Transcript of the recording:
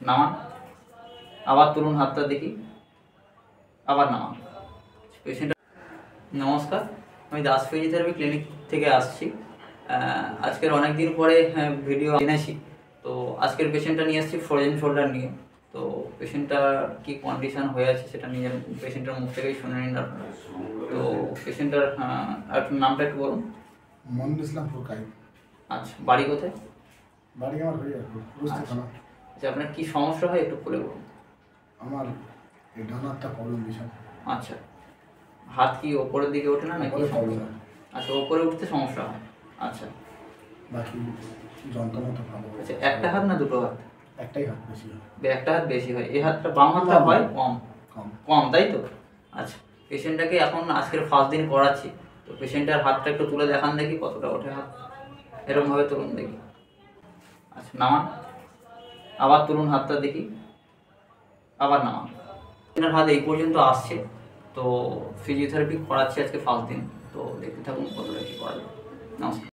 নামান, আবার তুলুন হাতটা দেখি, আবার নামান। পেশেন্ট নমস্কার, আমি দাস ফিজিওথেরাপি ক্লিনিক থেকে আসছি। আজকের অনেক দিন পরে ভিডিও এনেছি। তো আজকের পেশেন্টটা নিয়ে আসছি ফ্রোজেন শোল্ডার নিয়ে। তো পেশেন্টটার কী কন্ডিশন হয়ে আছে সেটা নিয়ে পেশেন্টের মুখ থেকেই শুনে নিন আপনারা। তো পেশেন্টটার নামটা একটু বলুন। মনির ইসলাম ফুরকাই। আচ্ছা, বাড়ি কোথায়? বাড়ি আমার হয়ে যাবে বুঝতে থানা। আচ্ছা, আপনার কী সমস্যা হয় একটু বলে বলুন। আমার এই ডান হাতটা প্রবলেম বিষয়। আচ্ছা, হাত কি ওপরের দিকে ওঠে না নাকি? আচ্ছা, ওপরে উঠতে সমস্যা হয়। আচ্ছা, বাকি যন্ত্রণা তো ভালো। আচ্ছা, একটা হাত না দুটো হাত? একটাই হাত বেশি হয়। একটা হাত বেশি হয়। এই হাতটা বাম হাতটা হয় কম কম কম, তাই তো? আচ্ছা, পেশেন্টটাকে এখন আজকের ফার্স্ট দিন করাচ্ছি। তো পেশেন্টের হাতটা একটু তুলে দেখান দেখি কতটা ওঠে হাত। এরকমভাবে তুলুন দেখি। আচ্ছা, নামান, আবার তুলুন হাতটা দেখি, আবার নামান। পেশেন্টের হাত এই পর্যন্ত আসছে। তো ফিজিওথেরাপি করাচ্ছি আজকে ফার্স্ট দিন। তো দেখতে থাকুন কতটা কী করা যায়। নমস্কার।